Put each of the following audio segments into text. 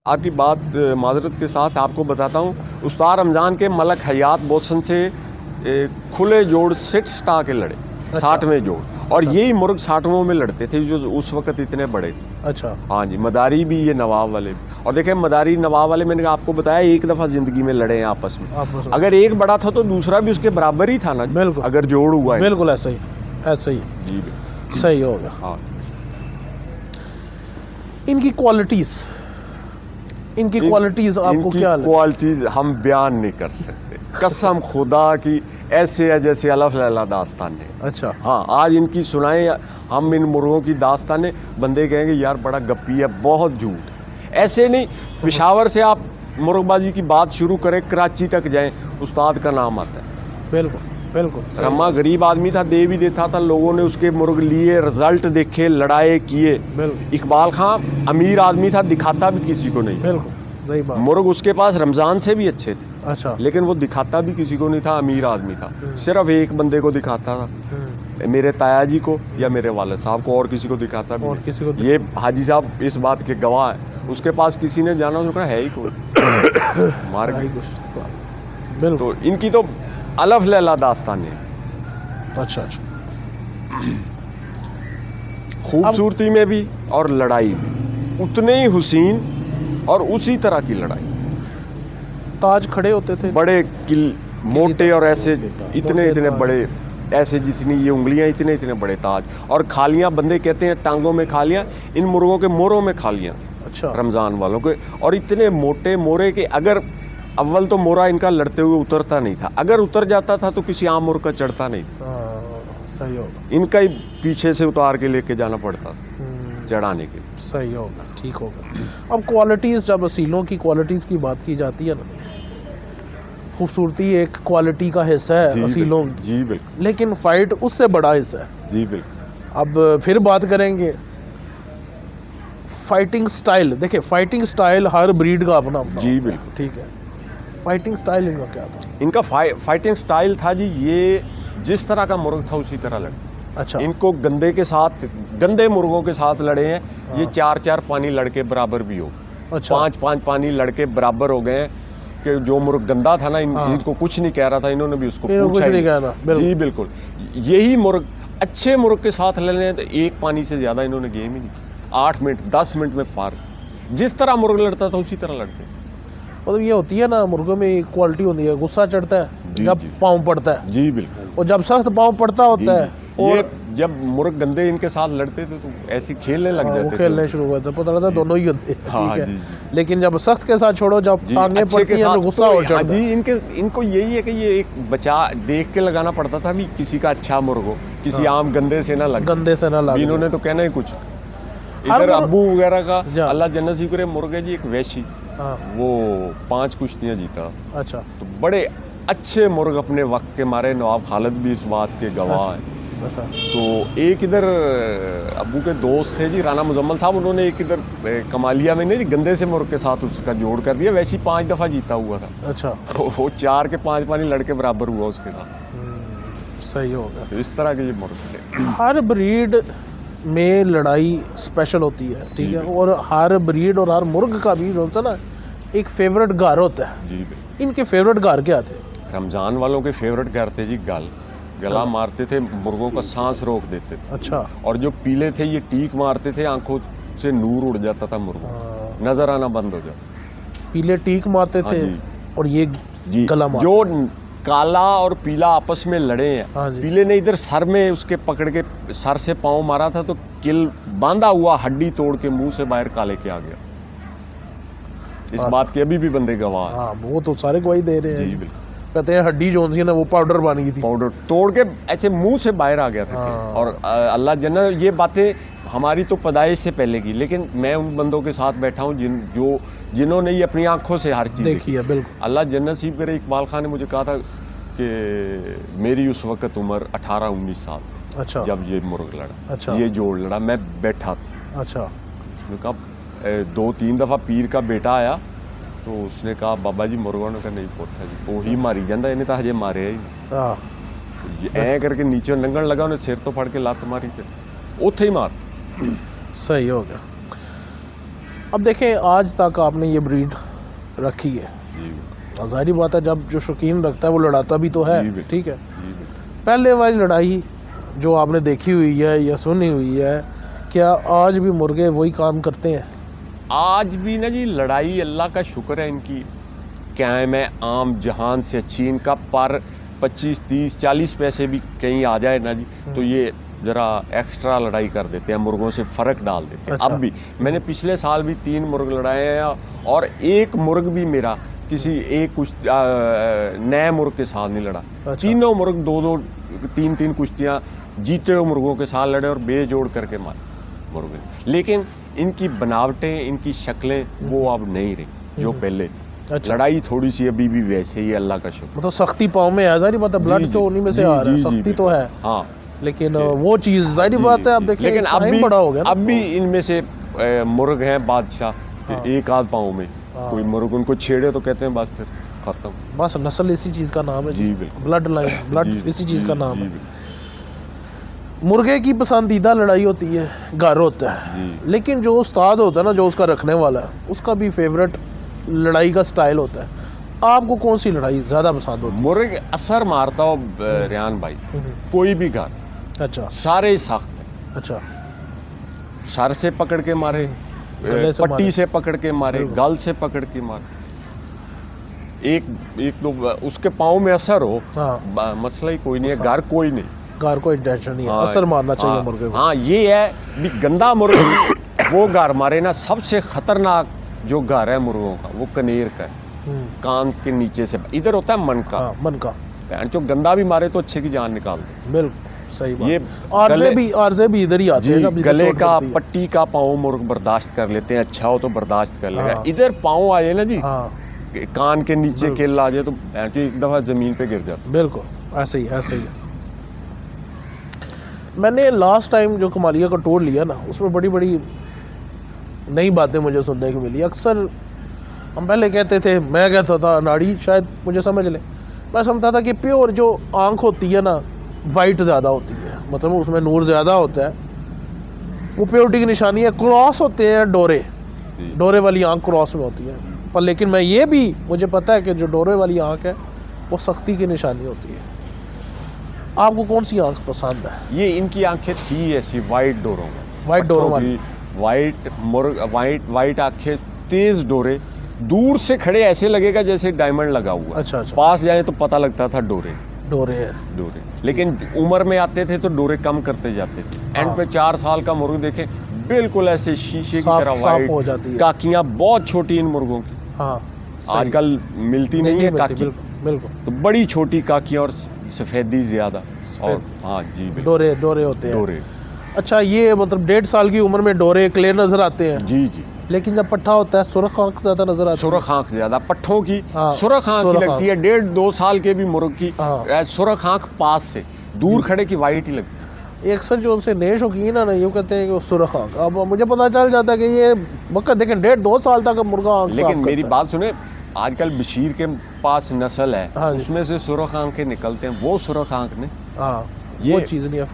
आपकी बात माजरत के साथ आपको बताता हूँ, उस्ताद रमज़ान के मलक हयात बोसन से खुले जोड़ 6 स्टा के लड़े। अच्छा। 60वें जोड़, और यही मुर्ग 60वें में लड़ते थे जो उस वक्त इतने बड़े थे। अच्छा। हाँ जी, मदारी भी, ये नवाब वाले भी। और देखें मदारी नवाब वाले मैंने आपको बताया एक दफ़ा ज़िंदगी में लड़े हैं आपस में। अगर एक बड़ा था तो दूसरा भी उसके बराबर ही था ना। बिल्कुल, अगर जोड़ हुआ है। बिल्कुल ऐसे ही, ऐसे ही जी सही हो गया। हाँ। इनकी क्वालिटीज़ आपको क्या लगता? क्वालिटीज़ हम बयान नहीं कर सकते, कसम खुदा की, ऐसे है जैसे अलफ लैला दास्तान है। अच्छा। हाँ, आज इनकी सुनाएं हम इन मुर्गों की दास्तानें, बंदे कहेंगे यार बड़ा गप्पी है, बहुत झूठ। ऐसे नहीं, पेशावर से आप मुर्गबाजी की बात शुरू करें, कराची तक जाएं, उस्ताद का नाम आता है। बिल्कुल बिल्कुल। रम्मा गरीब आदमी था, दे भी देता था, लोगों ने उसके मुर्ग लिए, रिजल्ट देखे, लड़ाई किए। इकबाल खां अमीर आदमी था, दिखाता भी किसी को नहीं। बिल्कुल सही बात। मुर्ग उसके पास रमज़ान से भी अच्छे थे। अच्छा। लेकिन वो दिखाता भी किसी को नहीं था, अमीर आदमी था, सिर्फ एक बंदे को दिखाता था, मेरे ताया जी को या मेरे वाले साहब को, और किसी को दिखाता भी और नहीं। किसी को ये हाजी साहब इस बात के गवाह है। उसके पास किसी ने जाना, उसने कहा है ही कोई मार गई। तो इनकी तो अलफ लैला दास्तान है। अच्छा अच्छा। खूबसूरती में भी और लड़ाई में उतने ही हुसीन, और उसी तरह की लड़ाई। ताज खड़े होते थे, बड़े किल मोटे, और ऐसे इतने इतने बड़े, ऐसे जितनी ये उंगलियां, इतने इतने बड़े ताज। और खालियां, बंदे कहते हैं टांगों में खालियां, इन मुर्गों के मोरों में खालियां थी। अच्छा। रमज़ान वालों के, और इतने मोटे मोरे के, अगर अव्वल तो मोरा इनका लड़ते हुए उतरता नहीं था, अगर उतर जाता था तो किसी आम मुर्ग का चढ़ता नहीं था। सही होगा। इनका ही पीछे से उतार के लेके जाना पड़ता चढ़ाने के लिए। सही होगा, ठीक होगा। अब क्वालिटीज़, जब असीलों की क्वालिटीज़ की बात की जाती है ना, खूबसूरती एक क्वालिटी का हिस्सा है असीलों। जी बिल्कुल। लेकिन फाइट उससे बड़ा हिस्सा है। जी बिल्कुल। अब फिर बात करेंगे फाइटिंग स्टाइल। देखिए, फाइटिंग स्टाइल हर ब्रीड का अपना अपना। जी बिल्कुल। ठीक है। फाइटिंग स्टाइल इनका क्या था? इनका फाइटिंग स्टाइल था जी, ये जिस तरह का मुर्ग था उसी तरह लड़ते। अच्छा। इनको गंदे मुर्गों के साथ लड़े हैं। ये 4-4 पानी लड़के बराबर भी हो। अच्छा। 5-5 पानी लड़के बराबर हो गए हैं कि जो मुर्ग गंदा था ना, इनको कुछ नहीं कह रहा था, इन्होंने भी उसको पूछा ही नहीं। जी बिल्कुल। यही मुर्ग अच्छे मुर्ग के साथ लड़े हैं तो 1 पानी से ज़्यादा इन्होंने गेम ही नहीं की। 8 मिनट 10 मिनट में फार। जिस तरह मुर्ग लड़ता था उसी तरह लड़ते। मतलब ये होती है ना, मुर्गों में एक क्वालिटी होती है, गुस्सा चढ़ता है जब पाँव पड़ता है। जी बिल्कुल। और जब सख्त पाँव पड़ता होता है, और ये जब मुर्ग गंदे इनके साथ लड़ते थे तो ऐसे खेलने लग जाते थे। खेलने शुरू हुए थे, पता लगता दोनों ही गंदे। हाँ, ठीक है। लेकिन जब सख्त के साथ छोड़ो, जब टांगे पड़ती हैं तो गुस्सा हो जाता है। जी, इनको यही है कि ये एक बचा देख के लगाना पड़ता था भी, किसी का अच्छा मुर्ग हो, किसी आम गंदे से ना लगे। इन्होंने तो कहना ही कुछ। इधर अब्बू वगैरह का अल्लाह जन्नत नसीब करे मुर्ग है जी, एक वैशी, वो 5 कुश्तियाँ जीता। अच्छा। तो बड़े अच्छे मुर्ग अपने वक्त के मारे, नवाब खालिद भी इस बात के गवाह हैं। तो एक इधर अब्बू के दोस्त थे जी, राना मुजम्मल साहब, उन्होंने एक इधर कमालिया में नहीं गंदे से मुर्ग के साथ उसका जोड़ कर दिया, वैसे ही 5 दफ़ा जीता हुआ था। अच्छा। वो 4 के 5 पानी लड़के बराबर हुआ उसके साथ। सही होगा। तो इस तरह के ये मुर्ग थे। हर ब्रीड में लड़ाई स्पेशल होती है, ठीक है। और हर ब्रीड और हर मुर्ग का भी जो ना एक फेवरेट घर होता है। जी। इनके फेवरेट घर क्या थे? रमज़ान वालों के फेवरेट घर थे जी गला मारते थे, मुर्गों का सांस रोक देते थे। अच्छा। और जो पीले थे ये टीक मारते थे, आंखों से नूर उड़ जाता था मुर्गों, नजर आना बंद हो जाता। पीले टीक मारते थे और ये गला मारते। जो काला और पीला आपस में लड़े हैं, पीले ने इधर सर में उसके पकड़ के सर से पाँव मारा था तो किल बांधा हुआ हड्डी तोड़ के मुंह से बाहर काले के आ गया। इस बात के अभी भी बंदे गवाह हैं। हाँ, वो तो सारे गवाही दे रहे हैं। जी बिल्कुल। कहते हैं हड्डी जो सी ना वो पाउडर बन गई थी, पाउडर तोड़ के ऐसे मुंह से बाहर आ गया था। और अल्लाह जन्नत, ये बातें हमारी तो पैदाइश से पहले की, लेकिन मैं उन बंदों के साथ बैठा हूँ जिन्होंने ये अपनी आंखों से हर चीज़ देखी है। बिल्कुल। अल्लाह जन्नत नसीब करे। इकबाल खान ने मुझे कहा था कि मेरी उस वक़्त उम्र 18-19 साल थी। अच्छा। जब ये मुर्ग लड़ा। अच्छा। ये जोड़ लड़ा, मैं बैठा था। अच्छा। उसने कहा 2-3 दफ़ा पीर का बेटा आया तो उसने कहा बाबा जी मुर्गों ने कहा नहीं पोता जी, वही मारी जाता, इन्हें तो हजे मारे ही ऐ करके नीचे लंघन लगा, उन्हें सिर तो फड़ के लत मारी थे, उत्थे ही मार। सही हो गया। अब देखें आज तक आपने ये ब्रीड रखी है, ज़ाहिर बात है जब जो शौकीन रखता है वो लड़ाता भी तो है, ठीक है। पहले वाली लड़ाई जो आपने देखी हुई है या सुनी हुई है, क्या आज भी मुर्गे वही काम करते हैं? आज भी ना जी लड़ाई अल्लाह का शुक्र है इनकी कायम है, आम जहान से अच्छी। इनका पर 25, 30, 40 पैसे भी कहीं आ जाए ना जी तो ये ज़रा एक्स्ट्रा लड़ाई कर देते हैं, मुर्गों से फ़र्क डाल देते हैं। अच्छा। अब भी मैंने पिछले साल भी 3 मुर्ग लड़ाए हैं और एक मुर्ग भी मेरा किसी एक कुछ नए मुर्ग के साथ नहीं लड़ा। अच्छा। तीनों मुर्ग 2-2, 3-3 कुश्तियाँ जीते हुए मुर्गों के साथ लड़े और बेजोड़ करके मारे मुर्गे। लेकिन इनकी बनावटें, इनकी शक्लें वो अब नहीं रही जो पहले थी। अच्छा। लड़ाई थोड़ी सी अभी भी वैसे ही, अल्लाह का शुक्र। मतलब सख्ती पाँव में है, ज़ाहिर बात है ब्लड तो उन्हीं में से आ रहा है, सख्ती तो है। हाँ, लेकिन वो चीज़ ज़ाहिर बात है, अब देखिए लेकिन अब भी बड़ा हो गया, अब भी इनमें से मुर्ग हैं बादशाह, एक आध पाँव में कोई मुर्ग उनको छेड़े तो कहते हैं बात फिर खत्म। बस नस्ल इसी चीज़ का नाम है जी, बिल्कुल। ब्लड लाइन, ब्लड इसी चीज़ का नाम है। मुर्गे की पसंदीदा लड़ाई होती है घर होता है, लेकिन जो उस्ताद होता है ना, जो उसका रखने वाला है, उसका भी फेवरेट लड़ाई का स्टाइल होता है। आपको कौन सी लड़ाई ज़्यादा पसंद होती है? मुर्ग असर मारता हो रेहान भाई, कोई भी घर, अच्छा, सारे ही सख्त है। अच्छा, सर से पकड़ के मारे, पट्टी से पकड़ के मारे, गाल से पकड़ के मारे, एक तो उसके पाँव में असर हो, मसला ही कोई नहीं है। घर कोई नहीं, घर कोई इंटेंशन नहीं है, असर मारना चाहिए मुर्गे को। हाँ, ये है भी गंदा मुर्गा वो घर मारे ना। सबसे खतरनाक जो घर है मुर्गों का वो कनेर का है, कान के नीचे से इधर होता है मन का। मन का जो गंदा भी मारे तो अच्छे की जान निकाल दे। बिल्कुल सही बात। ये आर्जे भी इधर ही आते हैं, गले का पट्टी का पाँव मुर्ग बर्दाश्त कर लेते हैं, अच्छा हो तो बर्दाश्त कर लेगा। इधर पाँव आ जाए ना जी, कान के नीचे केल आ जाए तो एक दफ़ा ज़मीन पे गिर जाता। बिल्कुल ऐसे ही, ऐसे ही। मैंने लास्ट टाइम जो कमालिया का टूर लिया ना, उसमें बड़ी बड़ी नई बातें मुझे सुनने को मिली। अक्सर हम पहले कहते थे, मैं कहता था नाड़ी, शायद मुझे समझ ले, मैं समझता था कि प्योर जो आँख होती है ना, वाइट ज़्यादा होती है, मतलब उसमें नूर ज़्यादा होता है, वो प्योरिटी की निशानी है। क्रॉस होते हैं डोरे वाली आँख क्रॉस में होती है, पर लेकिन मैं ये भी मुझे पता है कि जो डोरे वाली आँख है वो सख्ती की निशानी होती है। आपको कौन सी आँख पसंद है? ये इनकी आंखें थी ऐसी वाइट डोरों में, वाइट डोरों वाली, वाइट मुर्ग, वाइट आंखें, तेज डोरे, दूर से खड़े ऐसे लगेगा जैसे डायमंड लगा हुआ। अच्छा, अच्छा। पास जाए तो पता लगता था डोरे है। लेकिन उम्र में आते थे तो डोरे कम करते जाते थे। एंड पे 4 साल का मुर्ग देखे बिल्कुल ऐसे शीशे की तरह वाइट हो जाती है, काकियां बहुत छोटी इन मुर्गों की। हाँ, आजकल मिलती नहीं है काकी, बिल्कुल, तो बड़ी छोटी काकियां और सफ़ेदी ज़्यादा। और हाँ जी, डोरे होते हैं। अच्छा, ये मतलब 1.5 साल की उम्र में डोरे क्लियर नजर आते हैं? जी। लेकिन जब पट्ठा होता है सुरख आँख ज़्यादा नजर आती है। सुरख आँख ज़्यादा पट्ठों की सुरख आँख की लगती है। 1.5-2 साल के भी मुर्ग की सुरख आँख पास से, दूर खड़े की वाइट ही लगती है। अक्सर जो उनसे नए शौकीन है ना, ये कहते हैं कि सुरख आँख। अब मुझे पता चल जाता है कि ये वक्त देखें 1.5-2 साल तक मुर्गा आँख। लेकिन मेरी बात सुने, आजकल बशीर के पास नस्ल है, उसमें से सुरख आँखें निकलते हैं, वो सुरख आँख ने वो चीज़ नहीं है,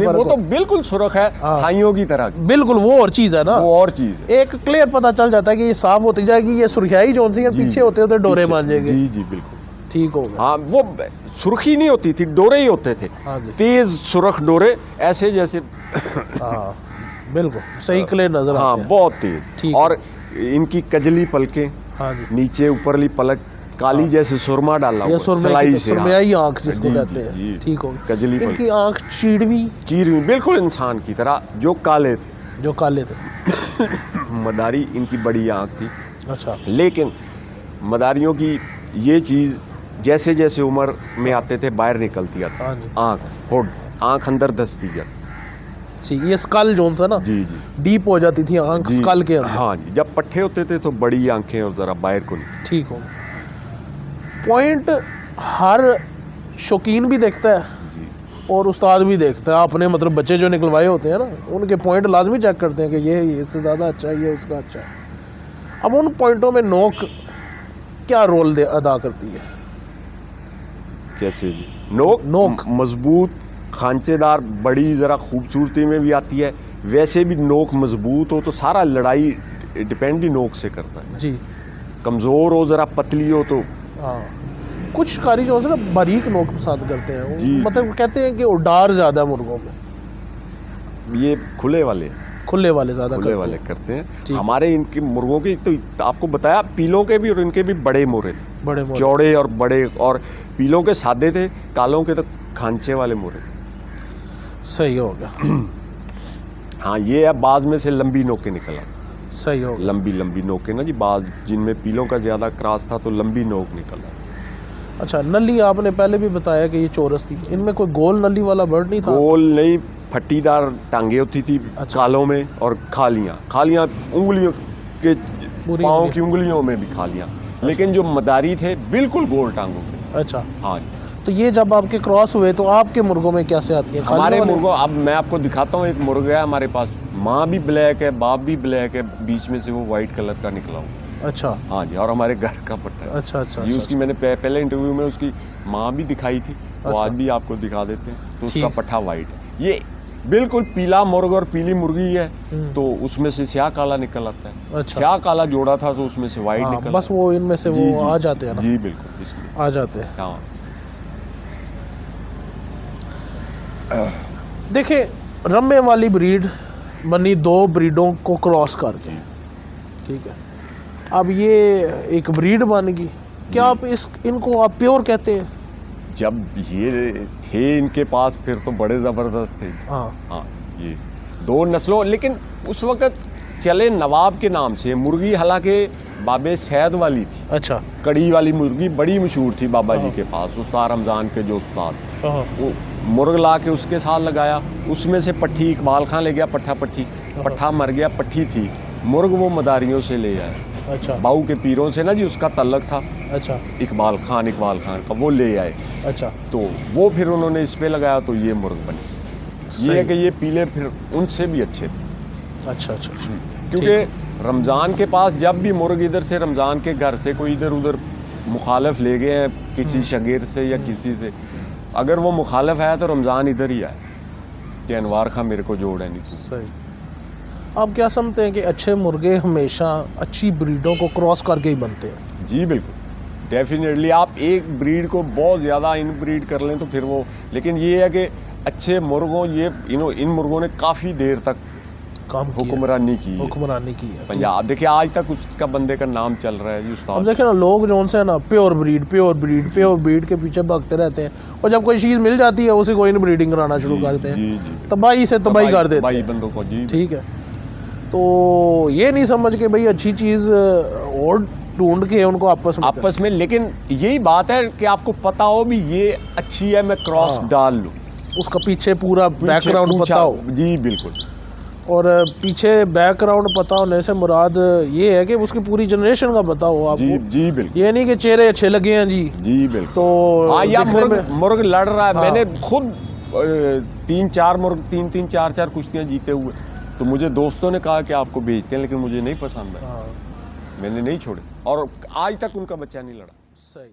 वो तो बिल्कुल सुरख है, थाइयों की तरह, बिल्कुल वो और चीज़ है ना, वो और चीज़ है। एक क्लियर पता चल जाता है कि ये साफ होती जाएगी, ये सुर्खियाई जो सी पीछे होते होते डोरे मान जाएंगे। जी बिल्कुल ठीक हो गया। हाँ, वो सुर्खी नहीं होती थी, डोरे ही होते थे, तेज सुरख डोरे ऐसे जैसे। हाँ बिल्कुल सही, क्लियर नजर आते हैं, बहुत तेज। और इनकी कजली पलकें, नीचे ऊपरली पलक काली जैसे सुरमा डाला हुआ, सलाई से, सुरमई आँख जिसको कहते हैं। ठीक हो, कजली इनकी आँख चीरवी बिल्कुल इंसान की तरह, जो काले थे। मदारी इनकी बड़ी आँख थी। अच्छा। लेकिन मदारियों की ये चीज़ जैसे जैसे उम्र में आते थे बाहर निकलती आती, आँख अंदर धंसती जाती। ये स्कल जोन सा ना, जी डीप हो जाती थी आँख स्कल के अंदर। हाँ जी, जब पट्टे होते थे तो बड़ी आँखें और ज़रा बाहर को। ठीक हो। पॉइंट हर शौकीन भी देखता है और उस्ताद भी देखता है, अपने मतलब बच्चे जो निकलवाए होते हैं ना, उनके पॉइंट लाजमी चेक करते हैं कि ये इससे ज़्यादा अच्छा है, ये उसका अच्छा है। अब उन पॉइंटों में नोक क्या रोल अदा करती है? कैसे जी? नोक मजबूत, खांचेदार, बड़ी, ज़रा खूबसूरती में भी आती है। वैसे भी नोक मजबूत हो तो सारा लड़ाई डिपेंड ही नोक से करता है जी। कमज़ोर हो ज़रा पतली हो तो हाँ, कुछ कारी जो है ना बारीक नोक पसंद करते हैं, जी। मतलब कहते हैं कि उडार ज़्यादा है मुर्गों में, ये खुले वाले ज़्यादा करते हैं। ठीक। हमारे इनके मुर्गों के तो आपको बताया पीलों के भी और इनके भी बड़े मोरे थे, बड़े मोरे। चौड़े और बड़े, और पीलों के सादे थे, कालों के तो खांचे वाले मोरे थे। सही हो गया। हाँ, ये है बाद में से लंबी नोकें निकल आई, सही हो गया। लंबी नोकें ना जी, बाज जिनमें पीलों का ज़्यादा क्रॉस था तो लंबी नोक निकल आई। अच्छा, नली आपने पहले भी बताया कि ये चौरस थी, इनमें कोई गोल नली वाला बर्ड नहीं था? गोल नहीं, फट्टीदार टांगे होती थी अच्छा। कालों में, और खालियाँ उंगलियों के पाँव की उंगलियों में भी खालियाँ, लेकिन जो मदारी थे बिल्कुल गोल टांगों के। अच्छा, हाँ, तो ये जब आपके क्रॉस हुए तो आपके मुर्गों में कैसे आती है? हमारे मुर्गों, अब मैं आपको दिखाता हूँ, एक मुर्गा है हमारे पास, माँ भी ब्लैक है, बाप भी ब्लैक है, बीच में से वो वाइट कलर का निकला हुआ। अच्छा। हाँ जी, और हमारे घर का पट्टा है। अच्छा अच्छा जी, अच्छा, उसकी मैंने पहले इंटरव्यू में उसकी माँ भी दिखाई थी, वो अच्छा। आज भी आपको दिखा देते हैं, तो उसका ठीक। पट्टा वाइट है। ये बिल्कुल पीला मुर्ग और पीली मुर्गी है, तो उसमें से स्याह काला निकल आता है। अच्छा। स्याह काला जोड़ा था तो उसमें से वाइट हाँ, निकल, बस वो इनमें से जी, वो जी, आ जाते हैं ना? जी बिल्कुल, इसमें आ जाते हैं। हाँ। देखिए, रम्मे वाली ब्रीड बनी 2 ब्रीडों को क्रॉस करके, ठीक है। अब ये एक ब्रीड बन गई, क्या आप इनको आप प्योर कहते हैं? जब ये थे इनके पास फिर तो बड़े ज़बरदस्त थे। हाँ हाँ, ये 2 नस्लों, लेकिन उस वक़्त चले नवाब के नाम से मुर्गी, हालांकि बाबे सैद वाली थी। अच्छा। कड़ी वाली मुर्गी बड़ी मशहूर थी बाबा जी के पास, उस्ताद रमज़ान के जो उस्ताद, वो मुर्ग ला के उसके साथ लगाया, उसमें से पट्ठी इकबाल खां ले गया, पट्ठा मर गया, पट्ठी थी, मुर्ग वो मदारियों से ले आया। अच्छा। बाऊ के पीरों से ना जी उसका तल्लक था। अच्छा। इकबाल खान का वो ले आए। अच्छा। तो वो फिर उन्होंने इस पे लगाया तो ये मुर्ग बने। ये है कि ये पीले फिर उनसे भी अच्छे थे। अच्छा अच्छा अच्छा। क्योंकि रमज़ान के पास जब भी मुर्ग इधर से रमज़ान के घर से कोई इधर उधर मुखालफ ले गए हैं किसी शगीर से या किसी से, अगर वो मुखालफ आया तो रमज़ान इधर ही आया कि अनवार खां मेरे को जोड़ है नहीं। सही। आप क्या समझते हैं कि अच्छे मुर्गे हमेशा अच्छी ब्रीडों को क्रॉस करके ही बनते हैं? जी बिल्कुल, डेफिनेटली। आप एक ब्रीड को बहुत ज़्यादा इन ब्रीड कर लें तो फिर वो, लेकिन ये है कि अच्छे मुर्गों, ये इन मुर्गों ने काफ़ी देर तक काम हुक्मरानी की है पंजाब। देखिए आज तक उसका बंदे का नाम चल रहा है जी, उस्ताद। अब देखिए ना, लोग जो उनसे ना प्योर ब्रीड के पीछे भागते रहते हैं, और जब कोई चीज़ मिल जाती है उसी को इन ब्रीडिंग कराना शुरू करते हैं, तबाही से तबाही कर देते हैं बंदों को। जी ठीक है। तो ये नहीं समझ के भाई अच्छी चीज़ और ढूंढ के उनको आपस में, लेकिन यही बात है कि आपको पता हो भी ये अच्छी है, मैं क्रॉस डाल लूँ, उसका पीछे पूरा बैकग्राउंड पता हो। जी बिल्कुल। और पीछे बैकग्राउंड पता होने से मुराद ये है कि उसकी पूरी जनरेशन का पता हो आपको। जी बिल्कुल। ये नहीं कि चेहरे अच्छे लगे हैं जी बिल्कुल। तो हाँ, या मुर्ग लड़ रहा है। हाँ। मैंने खुद 3-4 कुश्तियाँ जीते हुए, तो मुझे दोस्तों ने कहा कि आपको भेजते हैं, लेकिन मुझे नहीं पसंद है। हाँ। मैंने नहीं छोड़े, और आज तक उनका बच्चा नहीं लड़ा। सही।